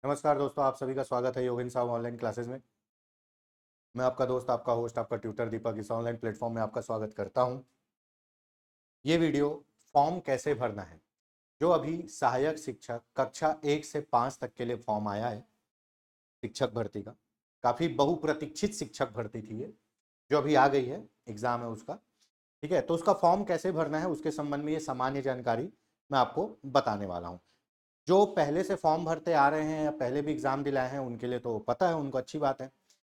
नमस्कार दोस्तों, आप सभी का स्वागत है योगिन साहब ऑनलाइन क्लासेस में। मैं आपका दोस्त, आपका होस्ट, आपका ट्यूटर दीपक इस ऑनलाइन प्लेटफॉर्म में आपका स्वागत करता हूं। ये वीडियो फॉर्म कैसे भरना है, जो अभी सहायक शिक्षक कक्षा 1 से 5 तक के लिए फॉर्म आया है शिक्षक भर्ती का। काफ़ी बहुप्रतीक्षित शिक्षक भर्ती थी ये, जो अभी आ गई है, एग्जाम है उसका। ठीक है, तो उसका फॉर्म कैसे भरना है उसके संबंध में ये सामान्य जानकारी मैं आपको बताने वाला हूँ। जो पहले से फॉर्म भरते आ रहे हैं या पहले भी एग्जाम दिलाए हैं उनके लिए तो पता है, उनको अच्छी बात है।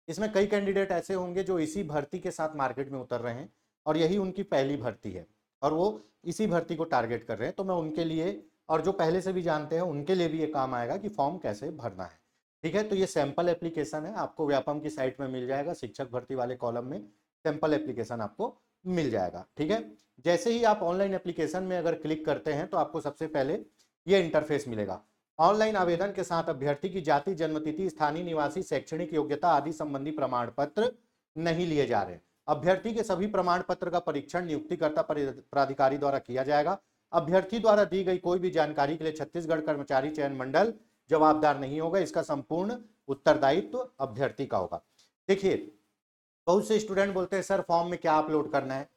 इसमें कई कैंडिडेट ऐसे होंगे जो इसी भर्ती के साथ मार्केट में उतर रहे हैं और यही उनकी पहली भर्ती है और वो इसी भर्ती को टारगेट कर रहे हैं। तो मैं उनके लिए और जो पहले से भी जानते हैं उनके लिए भी ये काम आएगा कि फॉर्म कैसे भरना है। ठीक है, तो ये सैंपल एप्लीकेशन है, आपको व्यापम की साइट में मिल जाएगा। शिक्षक भर्ती वाले कॉलम में सैंपल एप्लीकेशन आपको मिल जाएगा। ठीक है, जैसे ही आप ऑनलाइन एप्लीकेशन में अगर क्लिक करते हैं तो आपको सबसे पहले ये इंटरफेस मिलेगा। ऑनलाइन आवेदन के साथ अभ्यर्थी की जाति, जन्मतिथि, स्थानीय निवासी, शैक्षणिक योग्यता आदि संबंधी प्रमाण पत्र नहीं लिए जा रहे। अभ्यर्थी के सभी प्रमाण पत्र का परीक्षण नियुक्तिकर्ता प्राधिकारी द्वारा किया जाएगा। अभ्यर्थी द्वारा दी गई कोई भी जानकारी के लिए छत्तीसगढ़ कर्मचारी चयन मंडल जवाबदार नहीं होगा। इसका संपूर्ण उत्तरदायित्व अभ्यर्थी का होगा। देखिए, बहुत से स्टूडेंट बोलते हैं सर फॉर्म में क्या अपलोड करना है।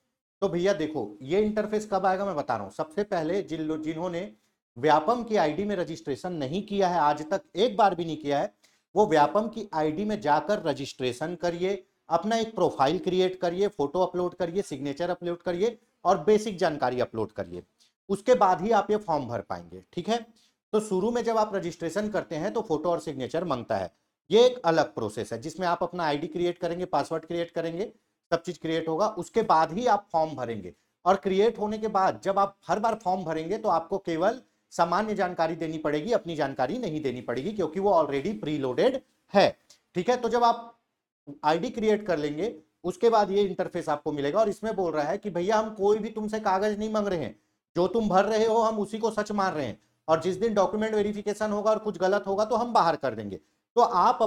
तो भैया देखो, ये इंटरफेस कब आएगा मैं बता रहा हूं। सबसे पहले जिन्होंने व्यापम की आईडी में रजिस्ट्रेशन नहीं किया है, आज तक एक बार भी नहीं किया है, वो व्यापम की आईडी में जाकर रजिस्ट्रेशन करिए, अपना एक प्रोफाइल क्रिएट करिए, फोटो अपलोड करिए, सिग्नेचर अपलोड करिए और बेसिक जानकारी अपलोड करिए। उसके बाद ही आप ये फॉर्म भर पाएंगे। ठीक है, तो शुरू में जब आप रजिस्ट्रेशन करते हैं तो फोटो और सिग्नेचर मांगता है। ये एक अलग प्रोसेस है जिसमें आप अपना आईडी क्रिएट करेंगे, पासवर्ड क्रिएट करेंगे, सब चीज क्रिएट होगा, उसके बाद ही आप फॉर्म भरेंगे। और क्रिएट होने के बाद जब आप हर बार फॉर्म भरेंगे तो आपको केवल सामान्य जानकारी देनी पड़ेगी, अपनी जानकारी नहीं देनी पड़ेगी क्योंकि वो ऑलरेडी प्री लोडेड है। ठीक है, तो जब आप आईडी क्रिएट कर लेंगे उसके बाद ये इंटरफेस आपको मिलेगा और इसमें बोल रहा है कि भैया हम कोई भी तुमसे कागज नहीं मांग रहे हैं, जो तुम भर रहे हो हम उसी को सच मान रहे हैं और जिस दिन डॉक्यूमेंट वेरिफिकेशन होगा और कुछ गलत होगा तो हम बाहर कर देंगे। तो आप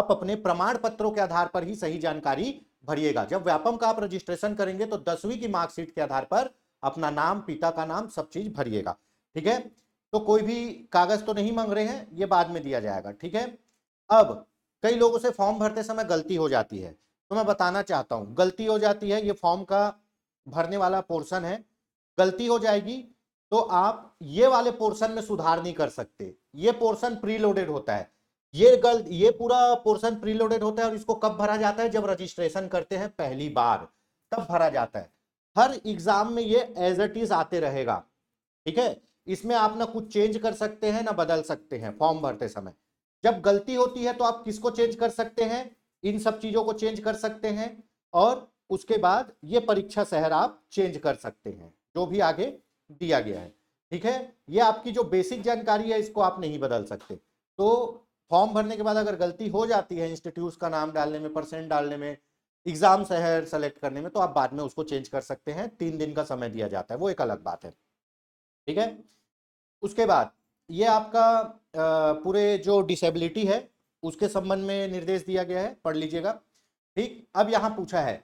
अपने प्रमाण पत्रों के आधार पर ही सही जानकारी भरिएगा। जब व्यापम का आप रजिस्ट्रेशन करेंगे तो 10वीं की मार्कशीट के आधार पर अपना नाम, पिता का नाम, सब चीज भरिएगा। ठीक है, तो कोई भी कागज तो नहीं मांग रहे हैं, ये बाद में दिया जाएगा। ठीक है, अब कई लोगों से फॉर्म भरते समय गलती हो जाती है, तो मैं बताना चाहता हूं गलती हो जाती है। ये फॉर्म का भरने वाला पोर्शन है, गलती हो जाएगी तो आप ये वाले पोर्शन में सुधार नहीं कर सकते। ये पोर्शन प्रीलोडेड होता है, ये पूरा पोर्शन प्रीलोडेड होता है और इसको कब भरा जाता है, जब रजिस्ट्रेशन करते हैं पहली बार, तब भरा जाता है। हर एग्जाम में ये एज इट इज आते रहेगा। ठीक है, इसमें आप ना कुछ चेंज कर सकते हैं ना बदल सकते हैं फॉर्म भरते समय। जब गलती होती है तो आप किसको चेंज कर सकते हैं, इन सब चीजों को चेंज कर सकते हैं और उसके बाद ये परीक्षा शहर आप चेंज कर सकते हैं जो भी आगे दिया गया है। ठीक है, ये आपकी जो बेसिक जानकारी है इसको आप नहीं बदल सकते। तो फॉर्म भरने के बाद अगर गलती हो जाती है इंस्टीट्यूट का नाम डालने में, परसेंट डालने में, एग्जाम शहर सेलेक्ट करने में, तो आप बाद में उसको चेंज कर सकते हैं। 3 दिन का समय दिया जाता है, वो एक अलग बात है। ठीक है, उसके बाद ये आपका पूरे जो डिसेबिलिटी है उसके संबंध में निर्देश दिया गया है, पढ़ लीजिएगा। ठीक, अब यहां पूछा है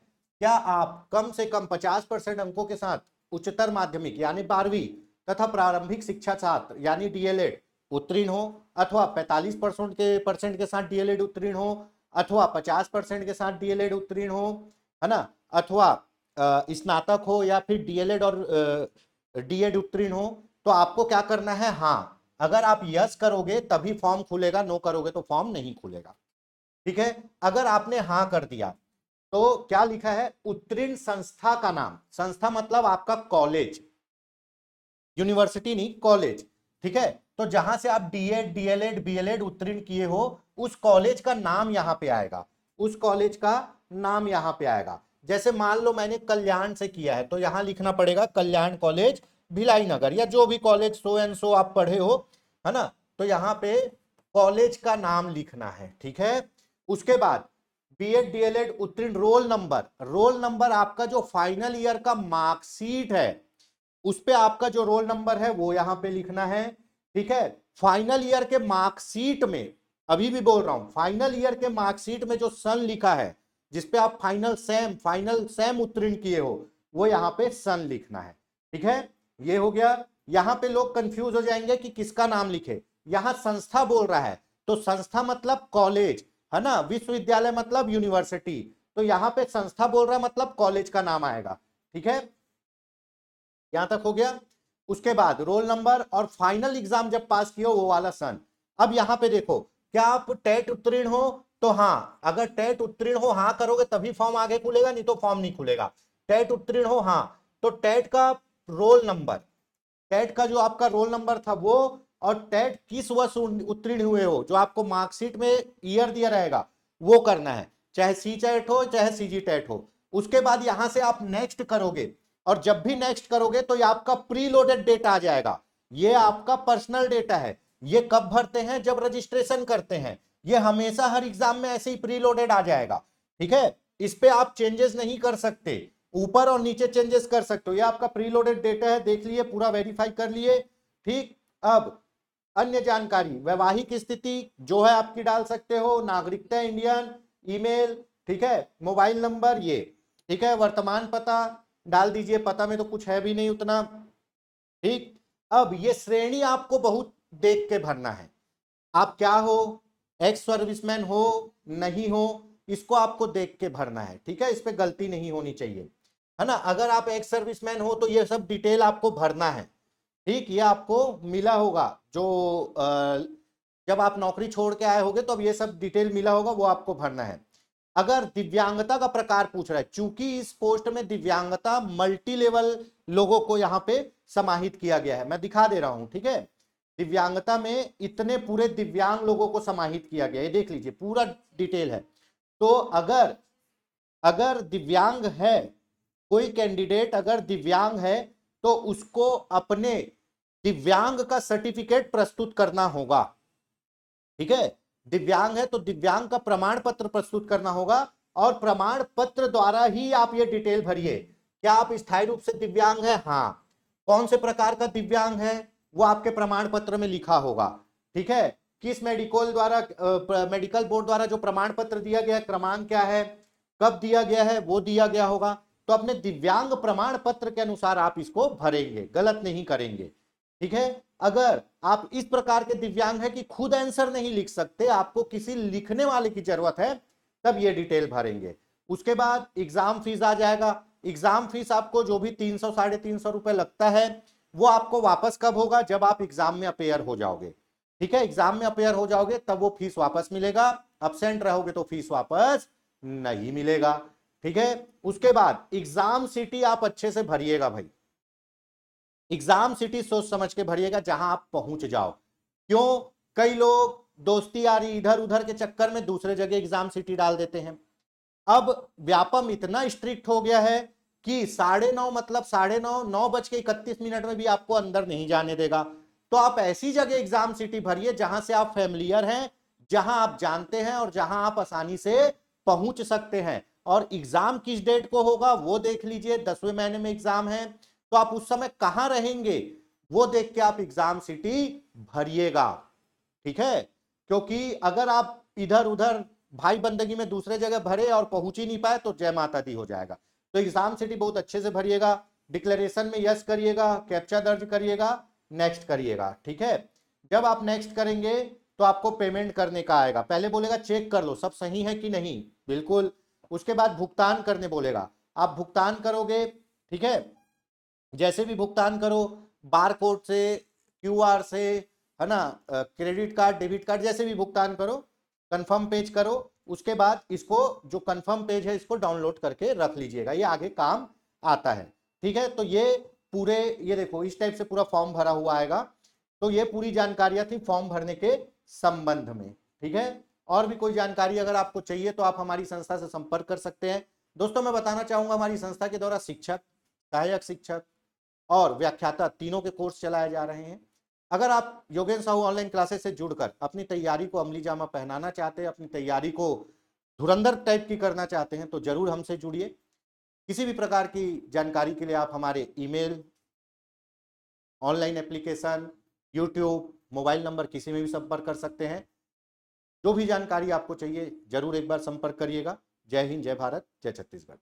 क्या आप कम से कम 50% अंकों के साथ उच्चतर माध्यमिक यानी 12वीं तथा प्रारंभिक शिक्षा छात्र यानी डीएलएड उत्तीर्ण हो, अथवा 45% के साथ डीएलएड उत्तीर्ण हो, अथवा 50% के साथ डीएलएड उत्तीर्ण हो, है ना, अथवा स्नातक हो या फिर डीएलएड और डीएड उत्तीर्ण हो। तो आपको क्या करना है, हाँ अगर आप यस करोगे तभी फॉर्म खुलेगा, नो करोगे तो फॉर्म नहीं खुलेगा। ठीक है, अगर आपने हाँ कर दिया तो क्या लिखा है, उत्तीर्ण संस्था का नाम, संस्था मतलब आपका कॉलेज, यूनिवर्सिटी नहीं, कॉलेज। ठीक है, तो जहां से आप डीएड, डीएलएड, बीएलएड उत्तीर्ण किए हो उस कॉलेज का नाम यहां पे आएगा, उस कॉलेज का नाम यहां पे आएगा। जैसे मान लो मैंने कल्याण से किया है तो यहां लिखना पड़ेगा कल्याण कॉलेज भिलाई नगर, या जो भी कॉलेज सो एंड सो आप पढ़े हो, है ना, तो यहां पे कॉलेज का नाम लिखना है। ठीक है, उसके बाद बीएड डीएलएड उत्तीर्ण रोल नंबर, रोल नंबर आपका जो फाइनल ईयर का मार्कशीट है उस पे आपका जो रोल नंबर है वो यहां पे लिखना है। ठीक है, फाइनल ईयर के मार्कशीट में, अभी भी बोल रहा हूं, फाइनल ईयर के मार्कशीट में जो सन लिखा है जिसपे आप फाइनल सेम उत्तीर्ण किए हो वो यहां पे सन लिखना है। ठीक है, ये हो गया। यहां पे लोग कंफ्यूज हो जाएंगे कि किसका नाम लिखे। यहां संस्था बोल रहा है, तो संस्था मतलब कॉलेज है ना, विश्वविद्यालय मतलब यूनिवर्सिटी, तो यहां पे संस्था बोल रहा है मतलब कॉलेज का नाम आएगा। ठीक है, यहां तक हो गया। उसके बाद रोल नंबर और फाइनल एग्जाम जब पास किया वो वाला सन। अब यहां पे देखो, क्या आप टेट उत्तीर्ण हो, तो हाँ, अगर टेट उत्तीर्ण हो हाँ करोगे तभी फॉर्म आगे खुलेगा, नहीं तो फॉर्म नहीं खुलेगा। टेट उत्तीर्ण हो हाँ, तो टेट का रोल नंबर, टेट का जो आपका रोल नंबर था वो, और टेट किस वर्ष उत्तीर्ण हुए हो, जो आपको मार्कशीट में ईयर दिया रहेगा वो करना है, चाहे सी टेट हो चाहे सीजी टेट हो। उसके बाद यहां से आप नेक्स्ट करोगे, और जब भी नेक्स्ट करोगे तो ये आपका प्री लोडेड डेटा आ जाएगा, ये आपका पर्सनल डेटा है। ये कब भरते हैं, जब रजिस्ट्रेशन करते हैं, ये हमेशा हर एग्जाम में ऐसे ही प्री लोडेड आ जाएगा। ठीक है, इस पे आप चेंजेस नहीं कर सकते, ऊपर और नीचे चेंजेस कर सकते हो, ये आपका प्री लोडेड डेटा है, देख लिए, पूरा वेरीफाई कर लिए। ठीक, अब अन्य जानकारी, वैवाहिक स्थिति जो है आपकी डाल सकते हो, नागरिकता इंडियन, ईमेल, ठीक है, मोबाइल नंबर ये, ठीक है, वर्तमान पता डाल दीजिए, पता में तो कुछ है भी नहीं उतना। ठीक, अब ये श्रेणी आपको बहुत देख के भरना है, आप क्या हो, एक्स सर्विसमैन हो नहीं हो, इसको आपको देख के भरना है। ठीक है, इस पे गलती नहीं होनी चाहिए, है ना। अगर आप एक्स सर्विसमैन हो तो ये सब डिटेल आपको भरना है। ठीक, ये आपको मिला होगा, जो जब आप नौकरी छोड़ के आए होगे तो अब ये सब डिटेल मिला होगा, वो आपको भरना है। अगर दिव्यांगता का प्रकार पूछ रहा है, चूंकि इस पोस्ट में दिव्यांगता मल्टी लेवल लोगों को यहां पे समाहित किया गया है, मैं दिखा दे रहा हूं। ठीक है, दिव्यांगता में इतने पूरे दिव्यांग लोगों को समाहित किया गया, ये देख लीजिए पूरा डिटेल है। तो अगर अगर दिव्यांग है, कोई कैंडिडेट अगर दिव्यांग है तो उसको अपने दिव्यांग का सर्टिफिकेट प्रस्तुत करना होगा। ठीक है, दिव्यांग है तो दिव्यांग का प्रमाण पत्र प्रस्तुत करना होगा, और प्रमाण पत्र द्वारा ही आप ये डिटेल भरिए। क्या आप स्थायी रूप से दिव्यांग है, हाँ, कौन से प्रकार का दिव्यांग है वो आपके प्रमाण पत्र में लिखा होगा। ठीक है, किस मेडिकल बोर्ड द्वारा जो प्रमाण पत्र दिया गया, क्रमांक क्या है, कब दिया गया है, वो दिया गया होगा। तो अपने दिव्यांग प्रमाण पत्र के अनुसार आप इसको भरेंगे, गलत नहीं करेंगे। ठीक है, अगर आप इस प्रकार के दिव्यांग है कि खुद आंसर नहीं लिख सकते, आपको किसी लिखने वाले की जरूरत है, तब ये डिटेल भरेंगे। उसके बाद एग्जाम फीस आ जाएगा। एग्जाम फीस आपको जो भी 300 350 रुपए लगता है, वो आपको वापस कब होगा, जब आप एग्जाम में अपेयर हो जाओगे। ठीक है, एग्जाम में अपेयर हो जाओगे तब वो फीस वापस मिलेगा, अब्सेंट रहोगे तो फीस वापस नहीं मिलेगा। ठीक है, उसके बाद एग्जाम सिटी आप अच्छे से भरिएगा भाई, एग्जाम सिटी सोच समझ के भरिएगा जहां आप पहुंच जाओ। क्यों, कई लोग दोस्ती यारी इधर उधर के चक्कर में दूसरे जगह एग्जाम सिटी डाल देते हैं। अब व्यापम इतना स्ट्रिक्ट हो गया है कि 9:30 मतलब 9:30, 9:31 में भी आपको अंदर नहीं जाने देगा। तो आप ऐसी जगह एग्जाम सिटी भरिए जहां से आप फैमिलियर हैं, जहां आप जानते हैं, और जहां आप आसानी से पहुंच सकते हैं। और एग्जाम किस डेट को होगा वो देख लीजिए, 10वें महीने में एग्जाम है, तो आप उस समय कहां रहेंगे वो देख के आप एग्जाम सिटी भरिएगा। ठीक है, क्योंकि अगर आप इधर उधर भाई बंदगी में दूसरे जगह भरे और पहुंच ही नहीं पाए तो जय माता दी हो जाएगा। तो एग्जाम सिटी बहुत अच्छे से भरिएगा, डिक्लेरेशन में यस करिएगा, कैप्चा दर्ज करिएगा, नेक्स्ट करिएगा। ठीक है, जब आप नेक्स्ट करेंगे तो आपको पेमेंट करने का आएगा, पहले बोलेगा चेक कर लो सब सही है कि नहीं, बिल्कुल। उसके बाद भुगतान करने बोलेगा, आप भुगतान करोगे। ठीक है, जैसे भी भुगतान करो, बार कोड से, क्यूआर से, है ना, क्रेडिट कार्ड, डेबिट कार्ड, जैसे भी भुगतान करो, कंफर्म पेज करो। उसके बाद इसको, जो कंफर्म पेज है, इसको डाउनलोड करके रख लीजिएगा, ये आगे काम आता है। ठीक है, तो ये पूरे, ये देखो इस टाइप से पूरा फॉर्म भरा हुआ आएगा। तो ये पूरी जानकारियां थी फॉर्म भरने के संबंध में। ठीक है, और भी कोई जानकारी अगर आपको चाहिए तो आप हमारी संस्था से संपर्क कर सकते हैं। दोस्तों, मैं बताना चाहूंगा हमारी संस्था के द्वारा शिक्षक, सहायक शिक्षक और व्याख्याता तीनों के कोर्स चलाए जा रहे हैं। अगर आप योगेंद्र साहू ऑनलाइन क्लासेस से जुड़कर अपनी तैयारी को अमली जामा पहनाना चाहते हैं, अपनी तैयारी को धुरंधर टाइप की करना चाहते हैं, तो जरूर हमसे जुड़िए। किसी भी प्रकार की जानकारी के लिए आप हमारे email, online application, YouTube, mobile number किसी में भी संपर्क कर सकते हैं। जो भी जानकारी आपको चाहिए जरूर एक बार संपर्क करिएगा। जय हिंद, जय भारत, जय छत्तीसगढ़।